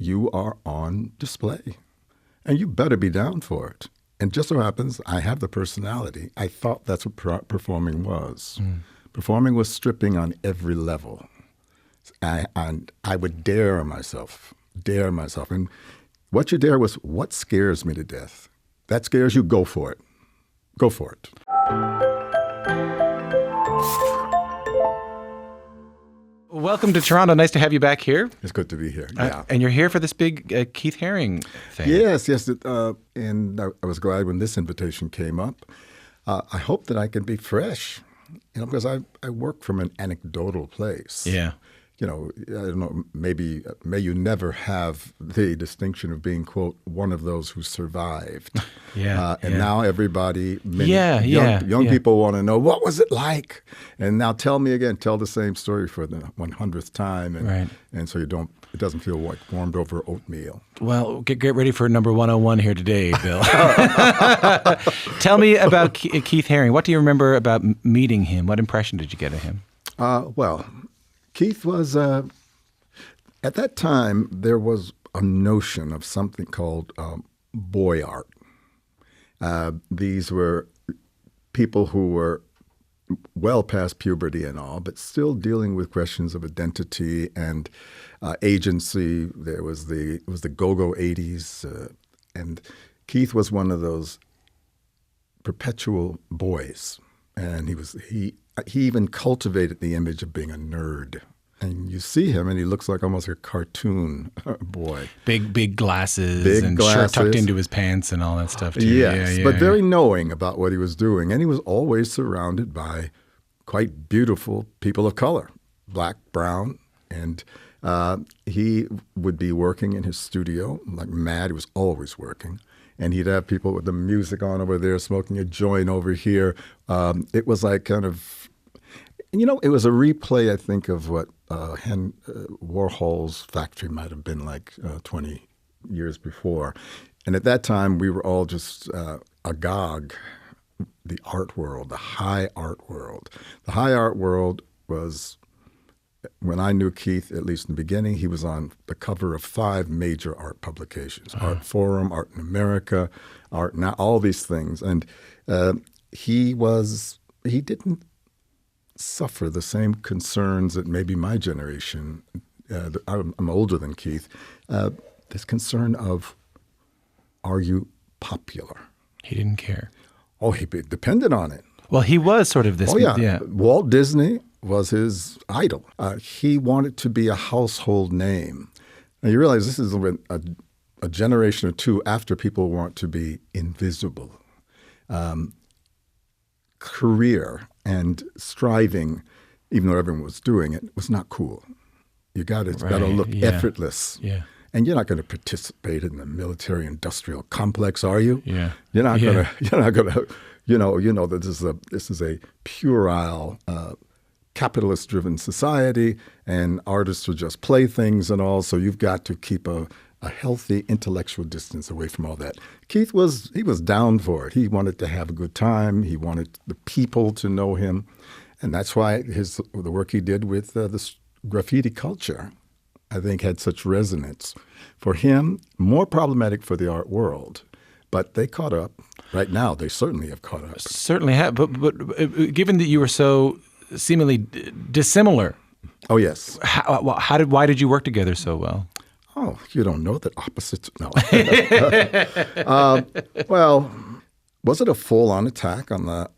you are on display. And you better be down for it. And just so happens, I have the personality. I thought that's what performing was. Performing was stripping on every level. And I would dare myself. And what you dare was, what scares me to death? That scares you, go for it. Go for it. Welcome to Toronto. Nice to have you back here. It's good to be here. Yeah. And you're here for this big Keith Haring thing. Yes. And I was glad when this invitation came up. I hope that I can be fresh, because I work from an anecdotal place. Yeah. I don't know, may you never have the distinction of being, quote, one of those who survived. Now everybody, young people want to know, what was it like? And now tell me again, tell the same story for the 100th time. And so it doesn't feel like warmed over oatmeal. Well, get ready for number 101 here today, Bill. Tell me about Keith Haring. What do you remember about meeting him? What impression did you get of him? Keith was, at that time, there was a notion of something called boy art. These were people who were well past puberty and all, but still dealing with questions of identity and agency. It was the go-go 80s, and Keith was one of those perpetual boys, and he even cultivated the image of being a nerd. And you see him, and he looks like almost a cartoon boy. Big glasses, shirt tucked into his pants and all that stuff, too. Yes, but very knowing about what he was doing. And he was always surrounded by quite beautiful people of color, black, brown. And he would be working in his studio like mad. He was always working. And he'd have people with the music on over there, smoking a joint over here. It was like kind of, it was a replay, I think, of what Warhol's factory might have been like 20 years before. And at that time, we were all just agog, the art world, the high art world. The high art world was, when I knew Keith, at least in the beginning, he was on the cover of 5 major art publications, Art Forum, Art in America, Art Now, all these things. And he didn't suffer the same concerns that maybe my generation, I'm older than Keith, this concern of, are you popular? He didn't care. Oh, he depended on it. Well, he was sort of this. Oh, yeah. Walt Disney was his idol. He wanted to be a household name. Now, you realize this is a generation or two after people want to be invisible. Career and striving, even though everyone was doing it, was not cool. You got to look effortless. Yeah. And you're not going to participate in the military-industrial complex, are you? Yeah. You're not going to. That this is a puerile, capitalist-driven society, and artists are just playthings and all. So you've got to keep a healthy intellectual distance away from all that. Keith was down for it. He wanted to have a good time. He wanted the people to know him, and that's why the work he did with this graffiti culture, I think, had such resonance. For him, more problematic for the art world, but they caught up. Right now, they certainly have caught up. Certainly have, but given that you were so seemingly dissimilar. Oh yes. Why did you work together so well? Oh, you don't know that opposites. No. Well, was it a full-on attack on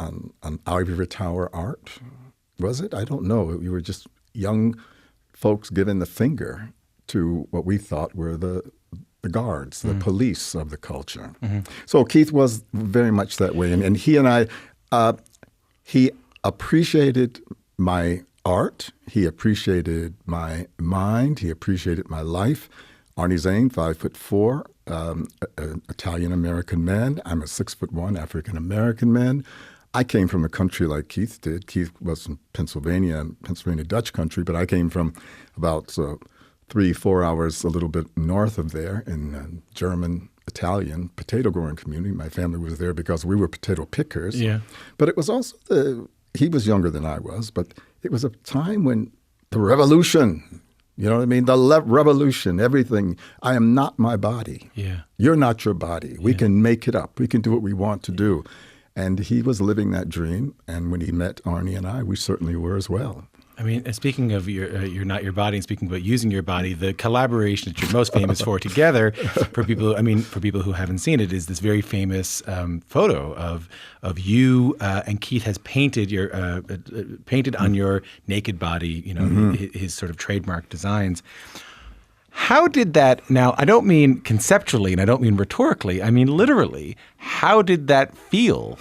Ivory Tower art? Was it? I don't know. We were just young folks giving the finger to what we thought were the guards, the police of the culture. Mm-hmm. So Keith was very much that way, and he and I, he appreciated my art. He appreciated my mind. He appreciated my life. Arnie Zane, 5'4", an Italian-American man. I'm a 6'1", African-American man. I came from a country like Keith did. Keith was in Pennsylvania Dutch country, but I came from about 3-4 hours a little bit north of there in German, Italian potato-growing community. My family was there because we were potato pickers. Yeah. But it was also he was younger than I was, but it was a time when the revolution, You know what I mean? The revolution, everything. I am not my body. Yeah. You're not your body. We can make it up. We can do what we want to do. And he was living that dream. And when he met Arnie and I, we certainly were as well. I mean, and speaking of you're not your body, and speaking about using your body, the collaboration that you're most famous for together, for people who haven't seen it, is this very famous photo of you and Keith has painted painted on your naked body, his sort of trademark designs. How did that, now I don't mean conceptually and I don't mean rhetorically, I mean literally, how did that feel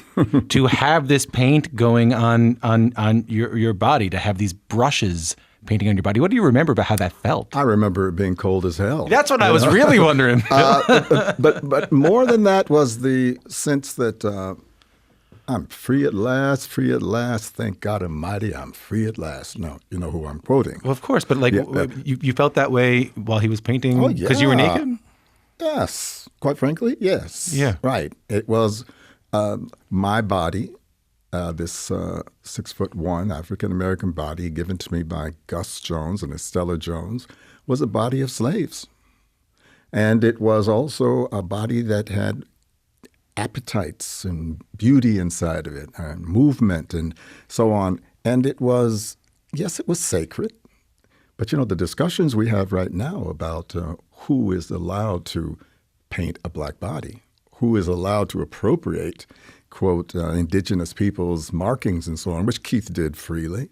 to have this paint going on your body, to have these brushes painting on your body? What do you remember about how that felt? I remember it being cold as hell. That's what I was really wondering. But more than that was the sense that I'm free at last, thank God Almighty, I'm free at last. No, you know who I'm quoting. Well, of course, but you felt that way while he was painting because you were naked? Yes, quite frankly, yes. Yeah. Right. It was my body, this 6'1" African-American body given to me by Gus Jones and Estella Jones, was a body of slaves. And it was also a body that had appetites and beauty inside of it and movement and so on. And it was, yes, it was sacred. But, the discussions we have right now about who is allowed to paint a black body, who is allowed to appropriate, quote, indigenous people's markings and so on, which Keith did freely,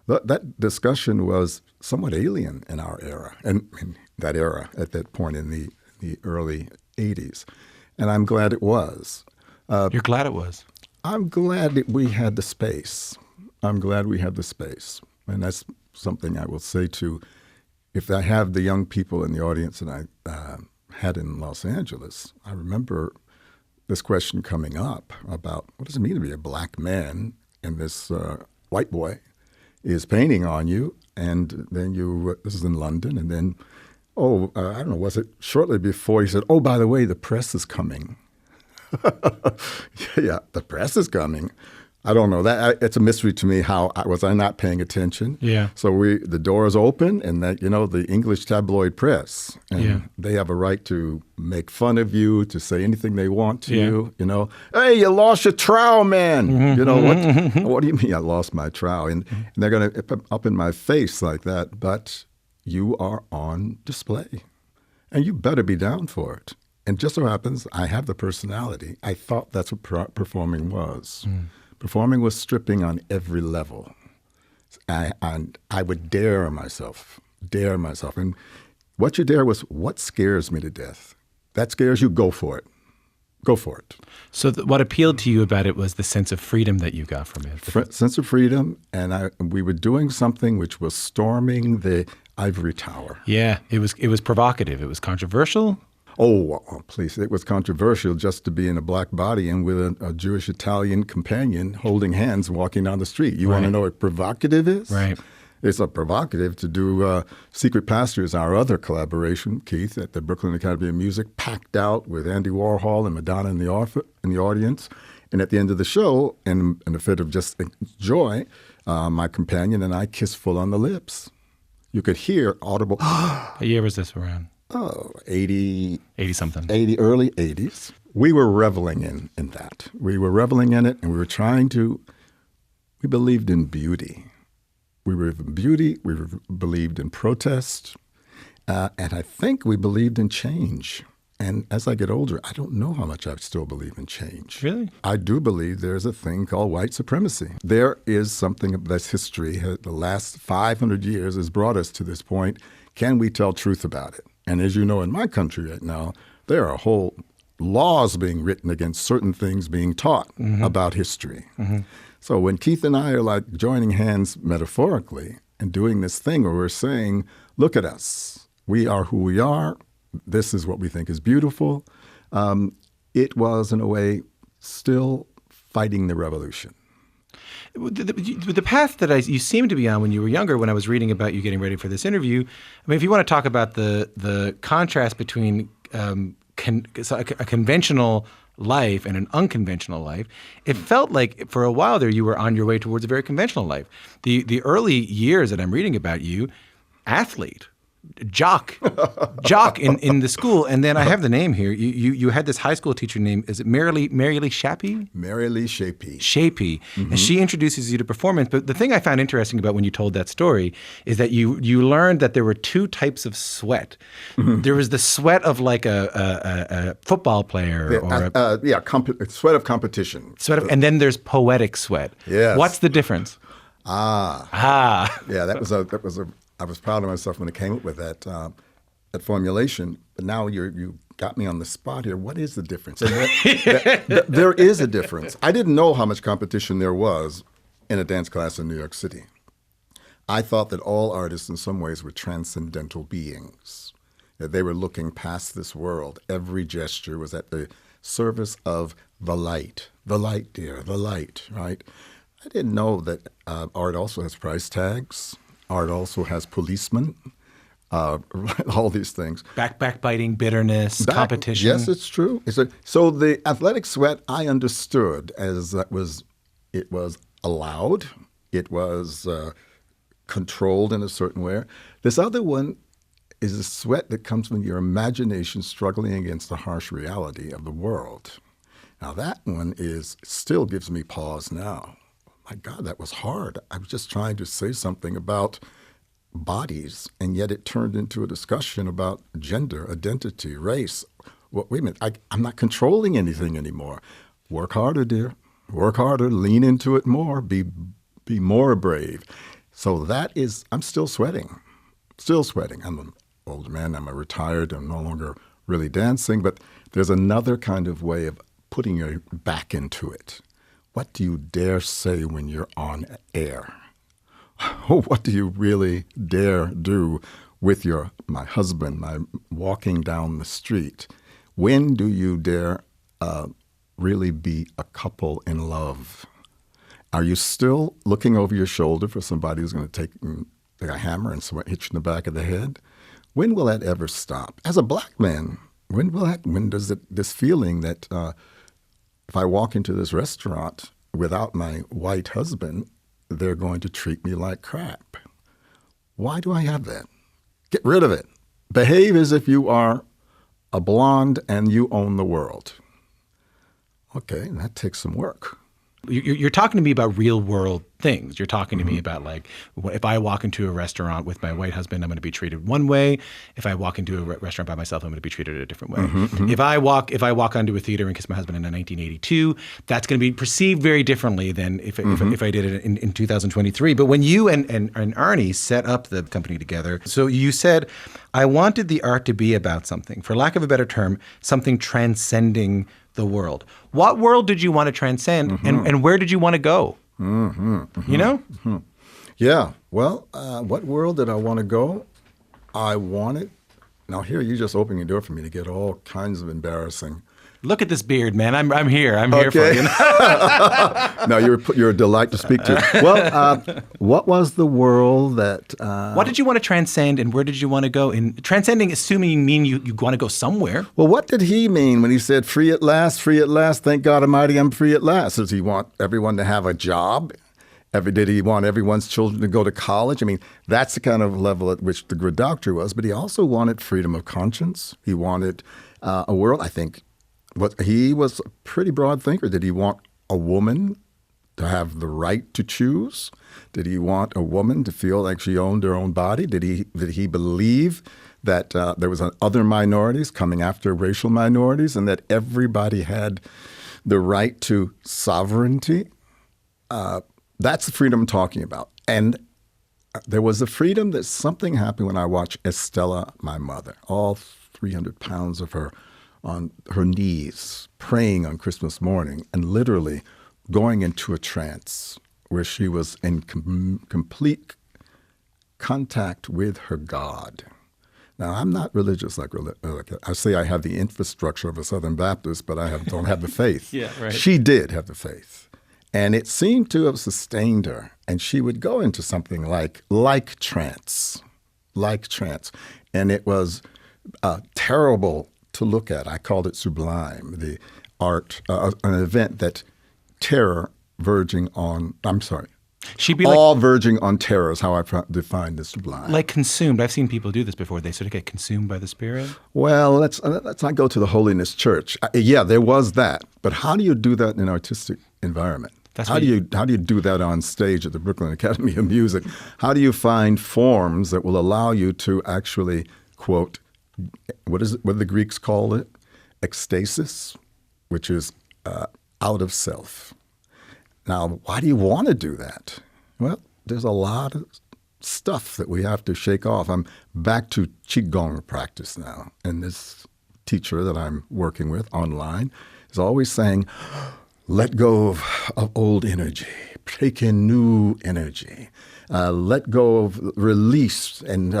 that discussion was somewhat alien in our era, and in that era at that point in the early 80s. And I'm glad it was. You're glad it was? I'm glad that we had the space. And that's something I will say to, if I have the young people in the audience that I had in Los Angeles, I remember this question coming up about what does it mean to be a black man and this white boy is painting on you, and then this is in London, and then, I don't know, was it shortly before he said, oh, by the way, the press is coming. Yeah, the press is coming. I don't know. It's a mystery to me. How was I not paying attention? Yeah. So the doors open, and that the English tabloid press, and they have a right to make fun of you, to say anything they want to you. Hey, you lost your trowel, man. What do you mean I lost my trowel? And they're going to up in my face like that. But you are on display, and you better be down for it. And just so happens I have the personality. I thought that's what performing was. Performing was stripping on every level. And I would dare myself. And what you dare was, what scares me to death? That scares you, go for it. Go for it. So what appealed to you about it was the sense of freedom that you got from it. Sense of freedom, and we were doing something which was storming the ivory tower. Yeah, it was provocative. It was controversial. Oh, please. It was controversial just to be in a black body and with a Jewish Italian companion holding hands walking down the street. You want to know what provocative is? Right. It's a provocative to do Secret Pastures, our other collaboration, Keith, at the Brooklyn Academy of Music, packed out with Andy Warhol and Madonna in the audience. And at the end of the show, in a fit of just joy, my companion and I kissed full on the lips. You could hear audible. What year was this around? 80-something. 80 early 80s. We were reveling in that. We were reveling in it, and we believed in beauty. We believed in protest, and I think we believed in change. And as I get older, I don't know how much I still believe in change. Really? I do believe there's a thing called white supremacy. There is something that's history. The last 500 years has brought us to this point. Can we tell truth about it? And as you know, in my country right now, there are whole laws being written against certain things being taught about history. So when Keith and I are like joining hands metaphorically and doing this thing where we're saying, look at us. We are who we are. This is what we think is beautiful. It was, in a way, still fighting the revolution. The path that you seemed to be on when you were younger, when I was reading about you getting ready for this interview, I mean, if you want to talk about the contrast between a conventional life and an unconventional life, it felt like for a while there you were on your way towards a very conventional life. The early years that I'm reading about you, athlete, jock in the school. And then I have the name here. You had this high school teacher named, is it Mary Lee Shappy? Mary Lee Shapey. Shapey. And she introduces you to performance. But the thing I found interesting about when you told that story is that you learned that there were two types of sweat. There was the sweat of like a football player sweat of competition. And then there's poetic sweat. Yes. What's the difference? Yeah, I was proud of myself when I came up with that formulation. But now you got me on the spot here. What is the difference? And there is a difference. I didn't know how much competition there was in a dance class in New York City. I thought that all artists in some ways were transcendental beings, that they were looking past this world. Every gesture was at the service of the light, dear, the light, right? I didn't know that art also has price tags. Art also has policemen, all these things. Backbiting, bitterness, competition. Yes, it's true. So the athletic sweat I understood as it was allowed, it was controlled in a certain way. This other one is a sweat that comes from your imagination struggling against the harsh reality of the world. Now that one still gives me pause now. My God, that was hard. I was just trying to say something about bodies, and yet it turned into a discussion about gender, identity, race. Wait a minute, I'm not controlling anything anymore. Work harder, dear. Work harder, lean into it more, be more brave. So I'm still sweating. I'm an older man, I'm retired, I'm no longer really dancing, but there's another kind of way of putting your back into it. What do you dare say when you're on air? What do you really dare do with my husband, walking down the street? When do you dare really be a couple in love? Are you still looking over your shoulder for somebody who's going to take a hammer and hit you in the back of the head? When will that ever stop? As a black man, when does this feeling that if I walk into this restaurant without my white husband, they're going to treat me like crap? Why do I have that? Get rid of it. Behave as if you are a blonde and you own the world. Okay, that takes some work. You're talking to me about real world things. You're talking to me about, like, if I walk into a restaurant with my white husband, I'm going to be treated one way. If I walk into a restaurant by myself, I'm going to be treated a different way. If I walk onto a theater and kiss my husband in 1982, that's going to be perceived very differently than if I did it in 2023. But when you and Arnie set up the company together, so you said, I wanted the art to be about something, for lack of a better term, something transcending the world. What world did you want to transcend, and where did you want to go? You know? Yeah. Well, what world did I want to go? I wanted. Now here, you just opening the door for me to get all kinds of embarrassing. Look at this beard, man. I'm here. I'm here for you. No, you're a delight to speak to. Well, what was the world that? What did you want to transcend, and where did you want to go? In transcending, assuming you mean you want to go somewhere. Well, what did he mean when he said "free at last, free at last"? Thank God Almighty, I'm free at last. Does he want everyone to have a job? Did he want everyone's children to go to college? I mean, that's the kind of level at which the good doctor was. But he also wanted freedom of conscience. He wanted a world, I think. He was a pretty broad thinker. Did he want a woman to have the right to choose? Did he want a woman to feel like she owned her own body? Did he believe that there was other minorities coming after racial minorities, and that everybody had the right to sovereignty? That's the freedom I'm talking about. And there was a freedom that something happened when I watched Estella, my mother, all 300 pounds of her on her knees, praying on Christmas morning, and literally going into a trance where she was in complete contact with her God. Now, I'm not religious like I say I have the infrastructure of a Southern Baptist, but I don't have the faith. Yeah, right. She did have the faith. And it seemed to have sustained her. And she would go into something like trance. And it was terrible to look at. I called it sublime, the art, an event that terror verging on, She'd be All verging on terror is how I define the sublime. like consumed. I've seen people do this before. They sort of get consumed by the spirit. Well, let's not go to the holiness church. Yeah, there was that. But how do you do that in an artistic environment? How do you do that on stage at the Brooklyn Academy of Music? How do you find forms that will allow you to actually, quote, what do the Greeks call it? Ecstasis, which is out of self. Now, why do you want to do that? Well, there's a lot of stuff that we have to shake off. I'm back to Qigong practice now, and this teacher that I'm working with online is always saying, let go of old energy, take in new energy, let go of release and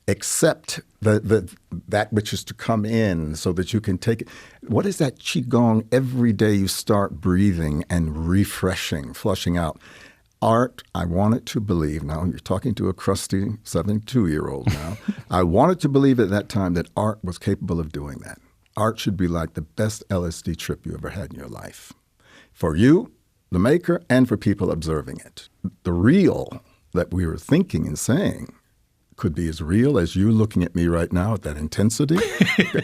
accept that which is to come in so that you can take it. What is that Qigong? Every day you start breathing and refreshing, flushing out. Art, I wanted to believe, now you're talking to a crusty 72-year-old now, I wanted to believe at that time that art was capable of doing that. Art should be like the best LSD trip you ever had in your life. For you, the maker, and for people observing it. The real that we were thinking and saying could be as real as you looking at me right now at that intensity.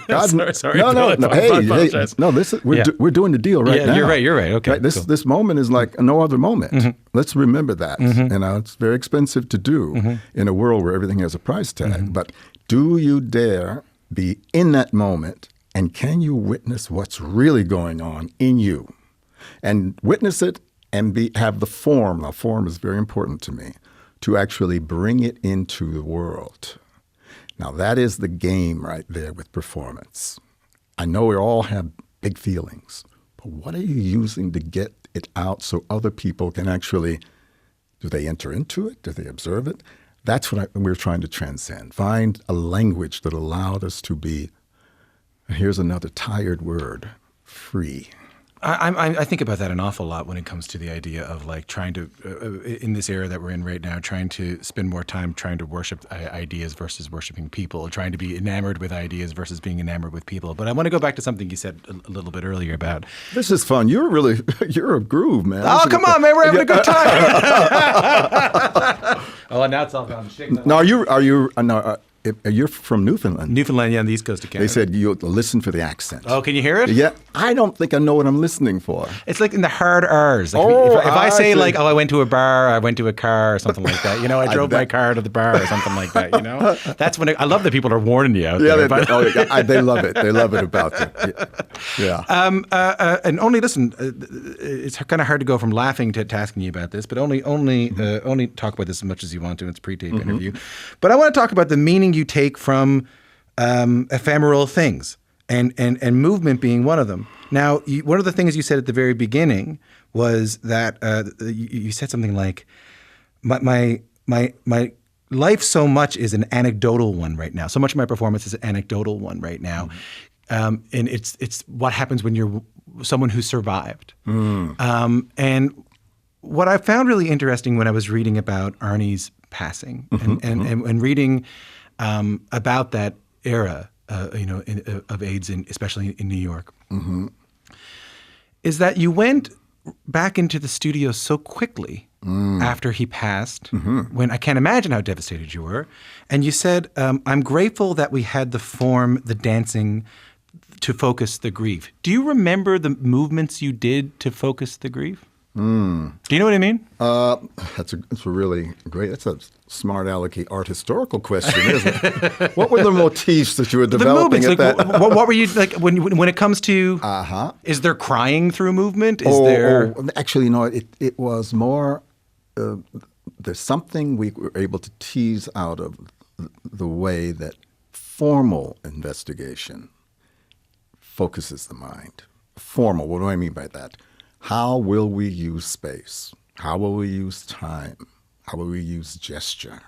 God, sorry. No. Hey, no. We're doing the deal right now. You're right. Okay. Right? This moment is like no other moment. Mm-hmm. Let's remember that. Mm-hmm. And it's very expensive to do in a world where everything has a price tag. Mm-hmm. But do you dare be in that moment, and can you witness what's really going on in you? And witness it and have the form. Now, form is very important to me, to actually bring it into the world. Now, that is the game right there with performance. I know we all have big feelings, but what are you using to get it out so other people can actually, do they enter into it? Do they observe it? That's what we're trying to transcend. Find a language that allowed us to be, here's another tired word, free. I think about that an awful lot when it comes to the idea of like trying to, in this era that we're in right now, trying to spend more time trying to worship ideas versus worshiping people, trying to be enamored with ideas versus being enamored with people. But I want to go back to something you said a little bit earlier about. This is fun. You're a groove, man. Oh, come on, man. We're having a good time. Oh, now it's all gone. No, you're from Newfoundland. Newfoundland, yeah, on the east coast of Canada. They said you listen for the accent. Oh, can you hear it? Yeah. I don't think I know what I'm listening for. It's like in the hard R's. Like if I say like, oh, I went to a bar, I went to a car or something like that. You know, I drove my car to the bar or something like that, you know? That's when I love that people are warning you out there. They love it. They love it about it. Yeah. And only, listen, it's kind of hard to go from laughing to asking you about this, but only talk about this as much as you want to. It's a pre-tape interview. But I want to talk about the meaning you take from ephemeral things, and movement being one of them. Now, one of the things you said at the very beginning was that you said something like, my life so much is an anecdotal one right now. So much of my performance is an anecdotal one right now. And it's what happens when you're someone who survived. And what I found really interesting when I was reading about Arnie's passing and reading about that era, of AIDS, especially in New York, is that you went back into the studio so quickly after he passed, when I can't imagine how devastated you were. And you said, I'm grateful that we had the form, the dancing, to focus the grief. Do you remember the movements you did to focus the grief? Do you know what I mean? That's a really great, that's a smart alecky art historical question, isn't it? What were the motifs that you were developing at that? What were you, like, when it comes to, is there crying through movement? Actually, no, it was more, there's something we were able to tease out of the way that formal investigation focuses the mind. Formal, what do I mean by that? How will we use space? How will we use time? How will we use gesture?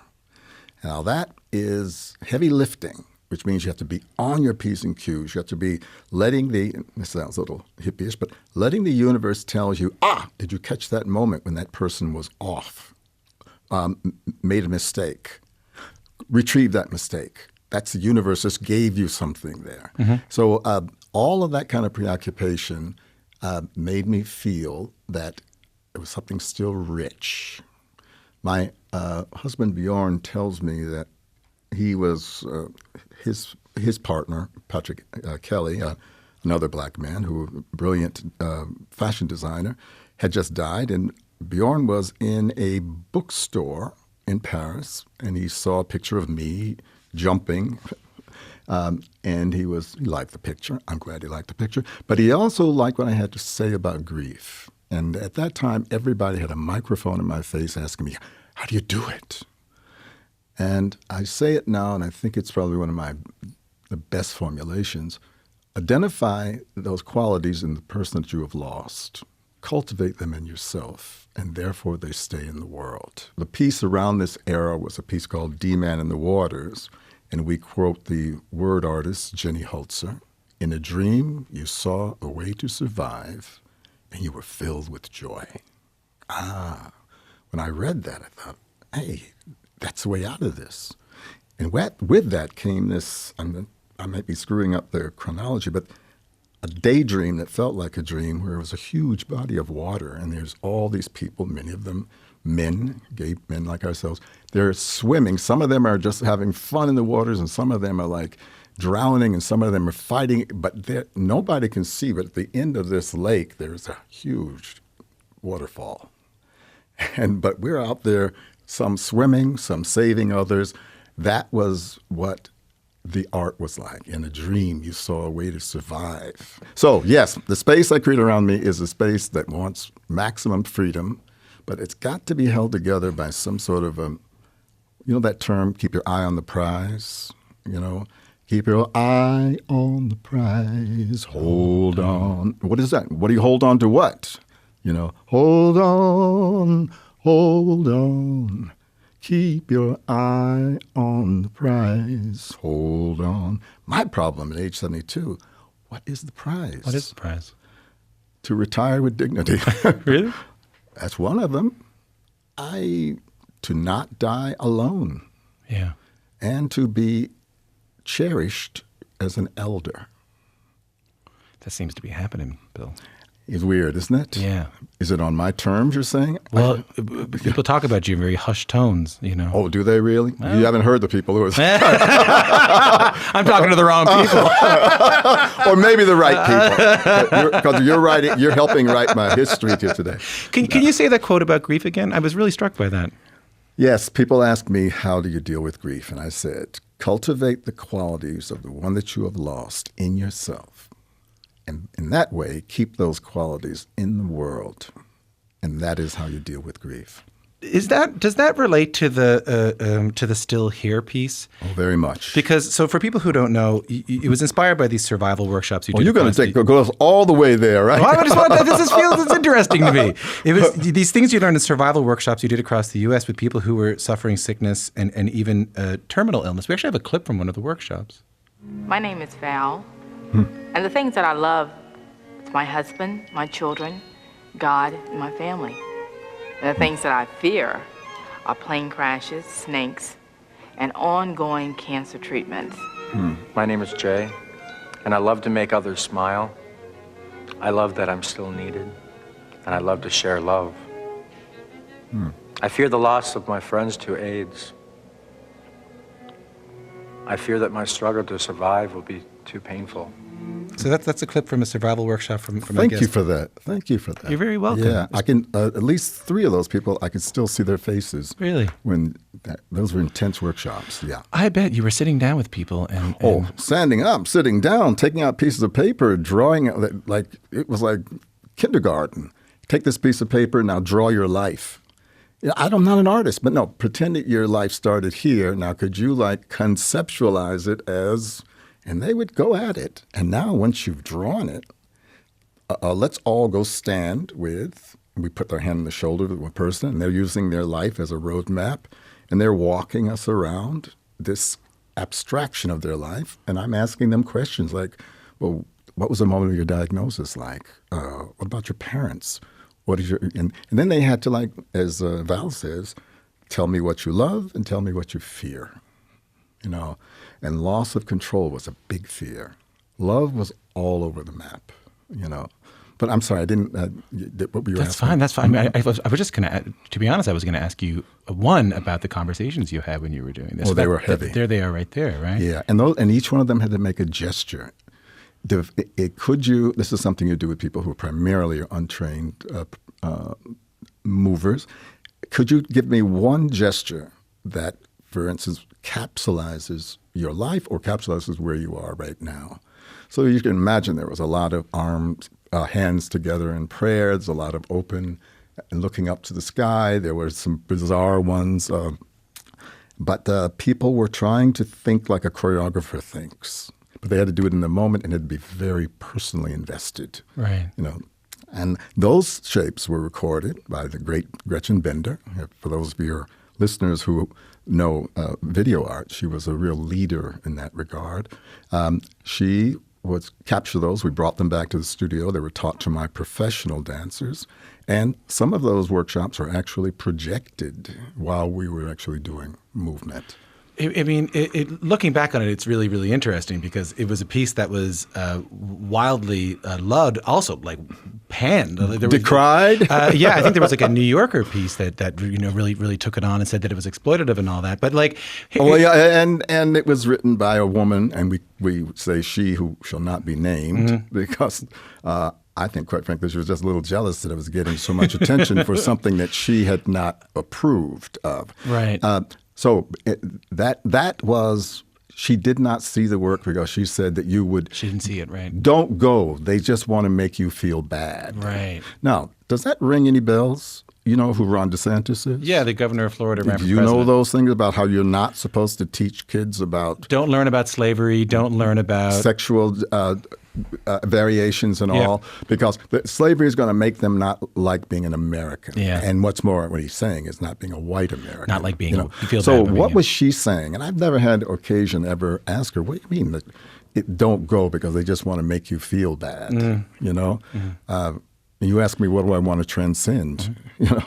Now that is heavy lifting, which means you have to be on your P's and Q's. You have to be this sounds a little hippie-ish, but letting the universe tell you, did you catch that moment when that person was off, made a mistake, retrieve that mistake. That's the universe just gave you something there. So all of that kind of preoccupation made me feel that it was something still rich. My husband Bjorn tells me that he was his partner, Patrick Kelly, another black man who brilliant fashion designer, had just died, and Bjorn was in a bookstore in Paris, and he saw a picture of me jumping, and he liked the picture. I'm glad he liked the picture, but he also liked what I had to say about grief. And at that time, everybody had a microphone in my face asking me, "How do you do it?" And I say it now, and I think it's probably one of the best formulations. Identify those qualities in the person that you have lost. Cultivate them in yourself, and therefore they stay in the world. The piece around this era was a piece called D-Man in the Waters, and we quote the word artist Jenny Holzer. "In a dream, you saw a way to survive, and you were filled with joy." When I read that, I thought, hey, that's the way out of this. And with that came this, I might be screwing up the chronology, but a daydream that felt like a dream where it was a huge body of water, and there's all these people, many of them men, gay men like ourselves. They're swimming. Some of them are just having fun in the waters, and some of them are like drowning, and some of them are fighting, but nobody can see. But at the end of this lake, there's a huge waterfall. But we're out there, some swimming, some saving others. That was what the art was like. In a dream, you saw a way to survive. So yes, the space I create around me is a space that wants maximum freedom, but it's got to be held together by some sort of that term, keep your eye on the prize, keep your eye on the prize, hold on. What is that? What do you hold on to what? Hold on. Keep your eye on the prize. Hold on. My problem at age 72, what is the prize? What is the prize? To retire with dignity. Really? That's one of them. To not die alone. Yeah. And to be cherished as an elder. That seems to be happening, Bill. It's weird, isn't it? Yeah. Is it on my terms, you're saying? Well, people talk about you in very hushed tones, Oh, do they really? You haven't heard the people who are... I'm talking to the wrong people. Or maybe the right people. Because you're helping write my history here today. Can you say that quote about grief again? I was really struck by that. Yes, people ask me, how do you deal with grief? And I said, cultivate the qualities of the one that you have lost in yourself. And in that way, keep those qualities in the world. And that is how you deal with grief. Does that relate to the Still Here piece? Oh, very much. Because for people who don't know, it was inspired by these survival workshops you did. You're going to go all the way there, right? Well, I just want it's interesting to me. It was these things you learned in survival workshops you did across the U.S. with people who were suffering sickness and even terminal illness. We actually have a clip from one of the workshops. My name is Val, and the things that I love is my husband, my children, God, and my family. And the things that I fear are plane crashes, snakes, and ongoing cancer treatments. My name is Jay, and I love to make others smile. I love that I'm still needed, and I love to share love. I fear the loss of my friends to AIDS. I fear that my struggle to survive will be too painful. So that's a clip from a survival workshop from Thank you for that. Thank you for that. You're very welcome. Yeah, I can at least 3 of those people, I can still see their faces. Really? Those were intense workshops. Yeah. I bet you were sitting down with people and standing up, sitting down, taking out pieces of paper, drawing it was like kindergarten. Take this piece of paper, now draw your life. I'm not an artist, but no, pretend that your life started here. Now, could you conceptualize it as... And they would go at it. And now once you've drawn it, let's all go stand we put their hand on the shoulder of a person, and they're using their life as a road map, and they're walking us around this abstraction of their life. And I'm asking them questions like, well, what was the moment of your diagnosis like? What about your parents? What is and then they had to, as Val says, tell me what you love and tell me what you fear. And loss of control was a big fear. Love was all over the map, But I'm sorry, I didn't. What were you asking? That's fine. I mean, I was just going to, to be honest, I was going to ask you, one, about the conversations you had when you were doing this. Oh, they were heavy. There they are right there, right? Yeah, and each one of them had to make a gesture. This is something you do with people who primarily are untrained movers. Could you give me one gesture that, for instance, capsulizes your life or capsulizes where you are right now? So you can imagine there was a lot of hands together in prayer. There's a lot of open and looking up to the sky. There were some bizarre ones. But people were trying to think like a choreographer thinks. But they had to do it in the moment, and it had to be very personally invested. Right. And those shapes were recorded by the great Gretchen Bender. For those of your listeners who know video art, she was a real leader in that regard. She would capture those. We brought them back to the studio. They were taught to my professional dancers. And some of those workshops are actually projected while we were actually doing movement. I mean, looking back on it, it's really, really interesting because it was a piece that was wildly loved, also like panned. Decried? Yeah, I think there was like a New Yorker piece that really, really took it on and said that it was exploitative and all that. But like, and it was written by a woman, and we say she who shall not be named because. I think, quite frankly, she was just a little jealous that it was getting so much attention for something that she had not approved of. Right. So that was, she did not see the work because she said that She didn't see it, right? Don't go. They just want to make you feel bad. Right. Now, does that ring any bells? You know who Ron DeSantis is? Yeah, the governor of Florida ran for president. president. You know those things about how you're not supposed to teach kids about... Don't learn about slavery. Don't learn about... Sexual variations and all, because slavery is going to make them not like being an American. Yeah. And what's more, what he's saying is not being a white American. Not like being... You feel so bad what was she saying? And I've never had occasion to ever ask her, what do you mean that it don't go because they just want to make you feel bad, you know? And you ask me, what do I want to transcend? You know,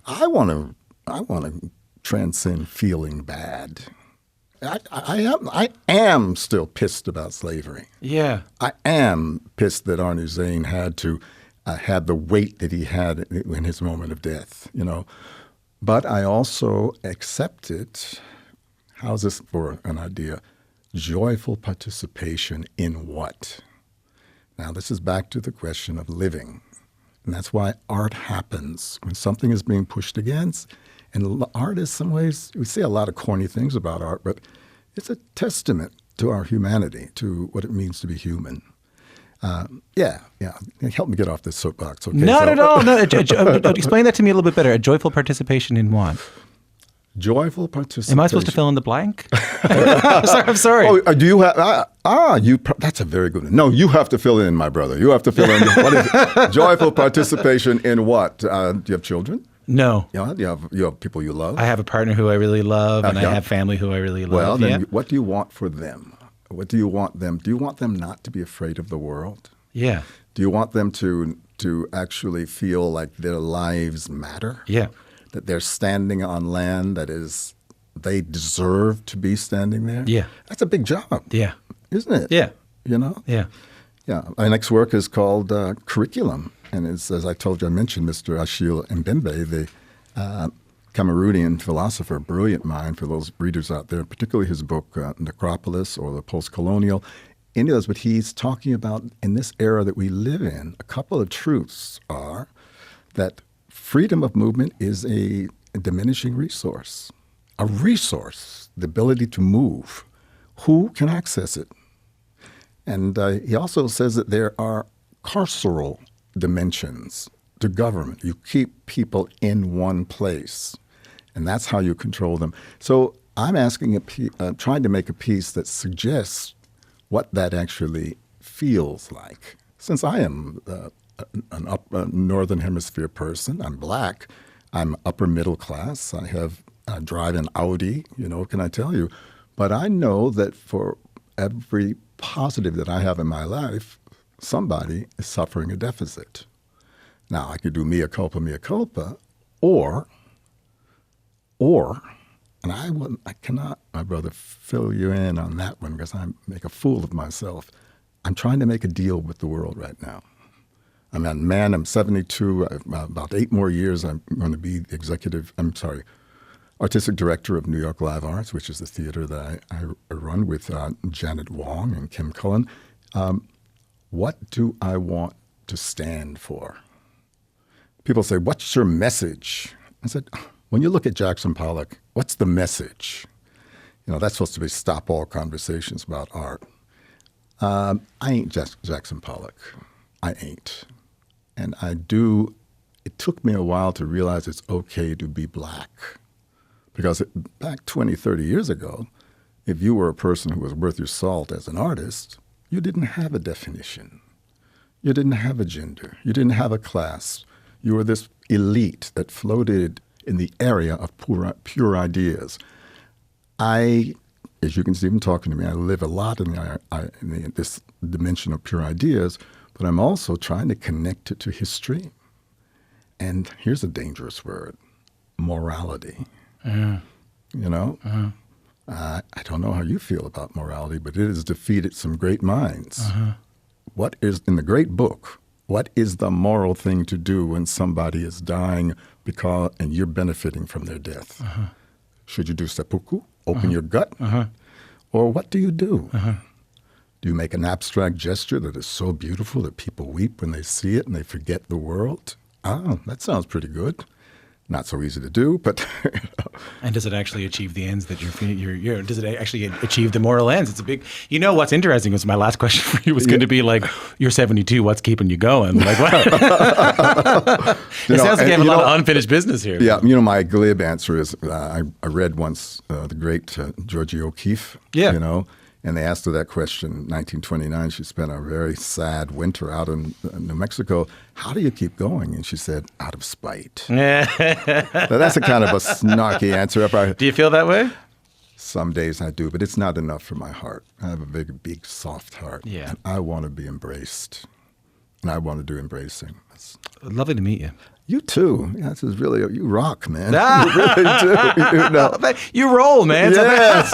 I want to transcend feeling bad. I am still pissed about slavery. Yeah. I am pissed that Arnie Zane had to had the weight that he had in his moment of death, you know. But I also accepted, how's this for an idea, joyful participation in what? Now, this is back to the question of living. And that's why art happens when something is being pushed against. And art is some ways, we say a lot of corny things about art, but it's a testament to our humanity, to what it means to be human. Help me get off this soapbox. Okay? Not at all. No, explain that to me a little bit better. A joyful participation in what? Joyful participation. Am I supposed to fill in the blank? I'm sorry. Oh, do you have? That's a very good one. No, you have to fill in, my brother. You have to fill in. What is it? Joyful participation in what? Do you have children? No. You have people you love? I have a partner who I really love, and I have family who I really love. Well, then what do you want for them? What do you want them? Do you want them not to be afraid of the world? Yeah. Do you want them to actually feel like their lives matter? Yeah. That they're standing on land that is, they deserve to be standing there? Yeah. That's a big job. Yeah. Isn't it? Yeah. You know? Yeah. Yeah. My next work is called Curriculum. And it's, as I told you, I mentioned Mr. Achille Mbembe, the Cameroonian philosopher, brilliant mind for those readers out there, particularly his book, Necropolis or the Post-Colonial. Any of those, but he's talking about in this era that we live in, a couple of truths are that freedom of movement is a diminishing resource. A resource, the ability to move. Who can access it? And he also says that there are carceral dimensions to government. You keep people in one place, and that's how you control them. So I'm asking, trying to make a piece that suggests what that actually feels like. Since I am a Northern Hemisphere person, I'm black, I'm upper middle class, I drive an Audi, can I tell you? But I know that for every positive that I have in my life, somebody is suffering a deficit. Now, I could do mea culpa, or, and I cannot, my brother, fill you in on that one because I make a fool of myself. I'm trying to make a deal with the world right now. I'm a man. I'm 72. About 8 more years, I'm going to be artistic director of New York Live Arts, which is the theater that I run with Janet Wong and Kim Cullen. What do I want to stand for? People say, what's your message? I said, when you look at Jackson Pollock, what's the message? That's supposed to be stop all conversations about art. I ain't Jackson Pollock. I ain't. And it took me a while to realize it's okay to be black. Because back 20, 30 years ago, if you were a person who was worth your salt as an artist, you didn't have a definition. You didn't have a gender. You didn't have a class. You were this elite that floated in the area of pure ideas. As you can see from talking to me, I live a lot in this dimension of pure ideas, but I'm also trying to connect it to history. And here's a dangerous word, morality. I don't know how you feel about morality, but it has defeated some great minds. What is, in the great book, what is the moral thing to do when somebody is dying and you're benefiting from their death? Should you do seppuku, open your gut? Or what do you do? Do you make an abstract gesture that is so beautiful that people weep when they see it and they forget the world? Oh, that sounds pretty good. Not so easy to do, but... And does it actually achieve the ends that does it actually achieve the moral ends? It's a big... what's interesting was my last question for you was going to be like, you're 72, what's keeping you going? Like, what? It sounds like you have a lot of unfinished business here. Yeah, my glib answer is, I read once the great Georgie O'Keeffe, and they asked her that question in 1929. She spent a very sad winter out in New Mexico. How do you keep going? And she said, out of spite. So that's a kind of a snarky answer. Do you feel that way? Some days I do, but it's not enough for my heart. I have a big, soft heart. Yeah. And I want to be embraced. And I want to do embracing. Lovely to meet you. You too. Yeah, this is really, you rock, man. You really do. You roll, man. Yes.